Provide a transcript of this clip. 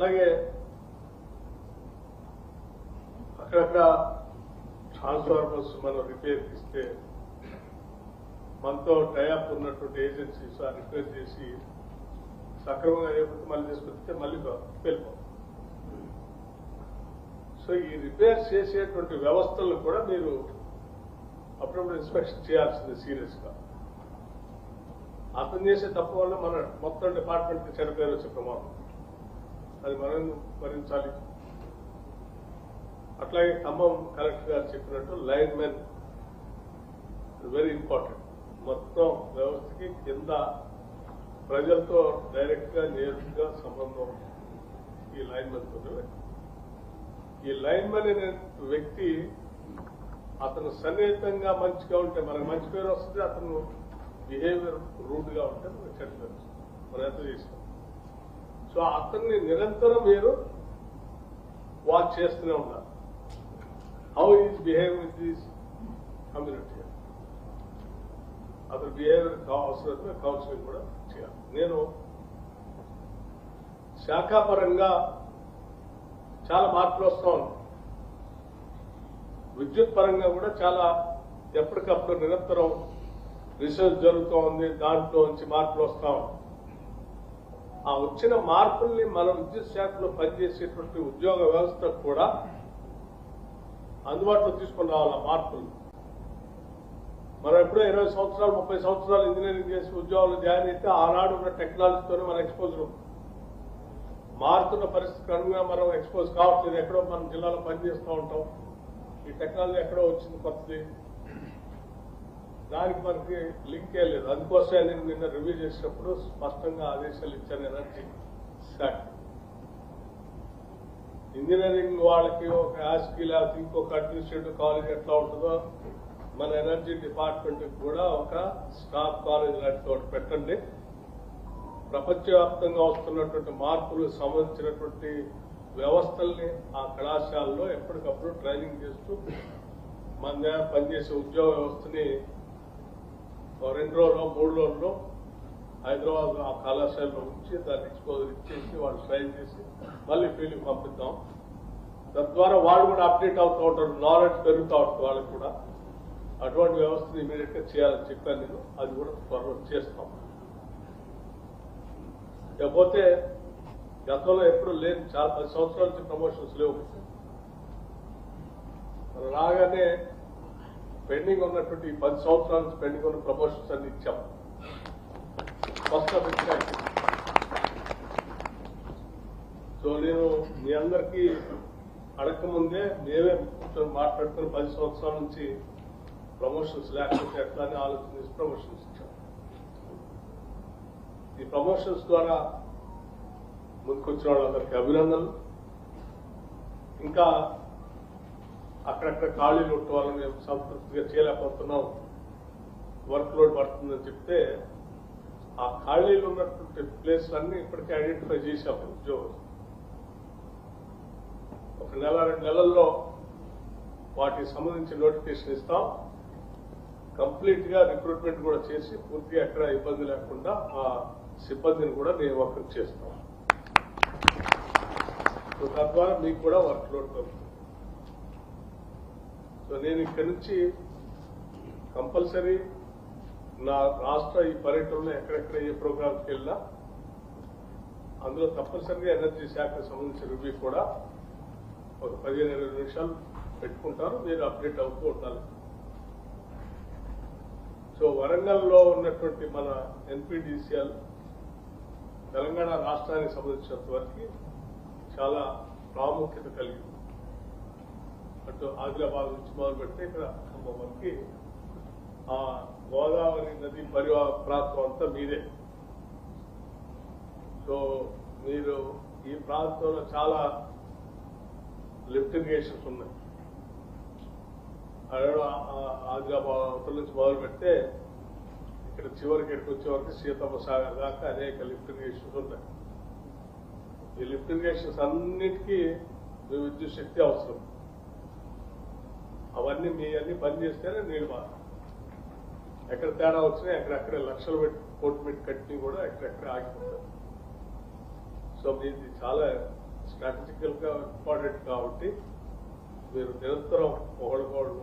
అట్లాగే అక్కడక్కడ ట్రాన్స్ఫార్మర్స్ మనం రిపేర్ ఇస్తే మనతో టైఅప్ ఉన్నటువంటి ఏజెన్సీస్ రిపేర్ చేసి సక్రమంగా అయిపోతే మళ్ళీ తీసుకొస్తే మళ్ళీ వెళ్ళిపోతాం. సో ఈ రిపేర్ చేసేటువంటి వ్యవస్థలను కూడా మీరు అప్పుడప్పుడు ఇన్స్పెక్షన్ చేయాల్సింది సీరియస్ గా. అతను చేసే తప్పు వల్ల మన మొత్తం డిపార్ట్మెంట్ కి చెడు పేరు వచ్చే ప్రమాదం, అది మనం భరించాలి. అట్లాగే ఖమ్మం కలెక్టర్ గారు చెప్పినట్టు లైన్ మెన్ వెరీ ఇంపార్టెంట్. మొత్తం వ్యవస్థకి కింద ప్రజలతో డైరెక్ట్ గా నేరుగా సంబంధం ఈ లైన్ మెన్ తో. ఈ లైన్ మెన్ అనే వ్యక్తి అతను సన్నిహితంగా మంచిగా ఉంటే మనకు మంచి పేరు వస్తుంది, అతను బిహేవియర్ రూడ్ గా ఉంటే మనకు చెడ్డ పేరు వస్తుంది. మనం ఎంత చేసాం. సో అతన్ని నిరంతరం మీరు వాచ్ చేస్తూనే ఉండాలి. How is behave with this community, అతని బిహేవియర్ అవసరమే కౌన్సిలింగ్ కూడా చేయాలి. నేను శాఖాపరంగా చాలా మార్పులు వస్తూ ఉన్నాయి. విద్యుత్ పరంగా కూడా చాలా ఎప్పటికప్పుడు నిరంతరం రీసెర్చ్ జరుగుతూ ఉంది, దాంట్లో నుంచి మార్పులు వస్తూ ఉన్నాయి. ఆ వచ్చిన మార్పుల్ని మనం విద్యుత్ శాఖలో పనిచేసేటువంటి ఉద్యోగ వ్యవస్థకు కూడా అందుబాటులో తీసుకుని రావాలి. ఆ మార్పులు మనం ఎప్పుడో 20 సంవత్సరాలు 30 సంవత్సరాలు ఇంజనీరింగ్ చేసి ఉద్యోగాలు జాయిన్ అయితే ఆనాడు ఉన్న టెక్నాలజీతోనే మన ఎక్స్పోజర్ ఉంది. మారుతున్న పరిస్థితికి అనుగుణంగా మనం ఎక్స్పోజ్ కావట్లేదు. ఎక్కడో మన జిల్లాలో పనిచేస్తూ ఉంటాం, ఈ టెక్నాలజీ ఎక్కడో వచ్చింది కొత్తది, దానికి మనకి లింక్ లేదు. అందుకోసమే నేను నిన్న రివ్యూ చేసినప్పుడు స్పష్టంగా ఆదేశాలు ఇచ్చాను. ఎనర్జీ శాఖ ఇంజనీరింగ్ వాళ్ళకి ఒక యాస్కి లేకపోతే ఇంకొక అడ్మినిస్ట్రేటివ్ కాలేజ్ ఎట్లా ఉంటుందో మన ఎనర్జీ డిపార్ట్మెంట్ కూడా ఒక స్టాఫ్ కాలేజ్ లాంటి ఒకటి పెట్టండి. ప్రపంచవ్యాప్తంగా వస్తున్నటువంటి మార్పులు సంబంధించినటువంటి వ్యవస్థల్ని ఆ కళాశాలలో ఎప్పటికప్పుడు ట్రైనింగ్ చేస్తూ మన దగ్గర పనిచేసే ఉద్యోగ వ్యవస్థని 2 రోజుల్లో 3 రోజుల్లో హైదరాబాద్ ఆ కళాశాలలో ఉంచి దాన్ని ఎక్స్పోజర్ ఇచ్చేసి వాళ్ళు ట్రైన్ చేసి మళ్ళీ ఫీల్డ్కి పంపిద్దాం. తద్వారా వాళ్ళు కూడా అప్డేట్ అవుతూ ఉంటారు, నాలెడ్జ్ పెరుగుతూ ఉంటుంది వాళ్ళకి కూడా. అటువంటి వ్యవస్థను ఇమీడియట్ గా చేయాలని చెప్పాను నేను. అది కూడా త్వరలో చేస్తాం. లేకపోతే గతంలో ఎప్పుడు లేని చాలా 10 సంవత్సరాల నుంచి ప్రమోషన్స్ లేవు. రాగానే పెండింగ్ ఉన్నటువంటి 10 సంవత్సరాల నుంచి పెండింగ్ ఉన్న ప్రమోషన్స్ అన్ని ఇచ్చాం. First of it. సో నేను మీ అందరికీ అడగకముందే మేమే కూర్చొని మాట్లాడుకుని 10 సంవత్సరాల నుంచి ప్రమోషన్స్ లేకపోతే ఎట్లా అని ఆలోచన చేసి ప్రమోషన్స్ ఇచ్చాం. ఈ ప్రమోషన్స్ ద్వారా ముందుకొచ్చిన వాళ్ళందరికీ అభినందనలు. ఇంకా అక్కడక్కడ ఖాళీలు ఉంటే వాళ్ళని మేము సంతృప్తిగా చేయలేకపోతున్నాం, వర్క్ లోడ్ పడుతుందని చెప్తే ఆ ఖాళీలు ఉన్నటువంటి ప్లేస్లు అన్ని ఇప్పటికే ఐడెంటిఫై చేశాము. ఉద్యోగులు 1 నెల 2 నెలల్లో వాటికి సంబంధించి నోటిఫికేషన్ ఇస్తాం. కంప్లీట్ గా రిక్రూట్మెంట్ కూడా చేసి పూర్తిగా ఎక్కడ ఇబ్బంది లేకుండా ఆ సిబ్బందిని కూడా నియామకం చేస్తాం. సో తద్వారా మీకు కూడా వర్క్ లోడ్ దొరుకుతుంది. సో నేను ఇక్కడి నుంచి కంపల్సరీ నా రాష్ట్ర ఈ పర్యటనలో ఎక్కడెక్కడ ఏ ప్రోగ్రామ్కి వెళ్ళినా అందులో తప్పనిసరిగా ఎనర్జీ శాఖకు సంబంధించిన రివ్యూ కూడా ఒక 15-20 నిమిషాలు పెట్టుకుంటారు. మీరు అప్డేట్ అవుతూ ఉండాలి. సో వరంగల్లో ఉన్నటువంటి మన ఎన్పీడీసీఎల్ తెలంగాణ రాష్ట్రానికి సంబంధించినంత వరకు చాలా ప్రాముఖ్యత కలిగింది. అటు ఆదిలాబాద్ నుంచి మొదలు పెడితే ఇక్కడ ఖమ్మం వరకు ఆ గోదావరి నది పరివాహ ప్రాంతం అంతా మీదే. సో మీరు ఈ ప్రాంతంలో చాలా లిఫ్ట్ ఇరిగేషన్స్ ఉన్నాయి. ఆదిలాబాద్ అవతల నుంచి మొదలు పెడితే ఇక్కడ చివరికి ఇక్కడికి వచ్చే వరకు సీతమ్మ సాగర్ దాకా అనేక లిఫ్ట్ ఇరిగేషన్స్ ఉన్నాయి. ఈ లిఫ్ట్ ఇరిగేషన్స్ అన్నిటికీ మీ విద్యుత్ శక్తి అవసరం. అవన్నీ మీ అన్ని పనిచేస్తేనే నీళ్ళు మాత్రం. ఎక్కడ తేడా వచ్చినా ఎక్కడెక్కడ లక్షలు కోట్లు పెట్టి కట్టిన కూడా ఎక్కడెక్కడ ఆగిపోతారు. సో మీది చాలా స్ట్రాటజికల్ గా ఇంపార్టెంట్ కాబట్టి మీరు నిరంతరం ఒకళ్ళకొకళ్ళు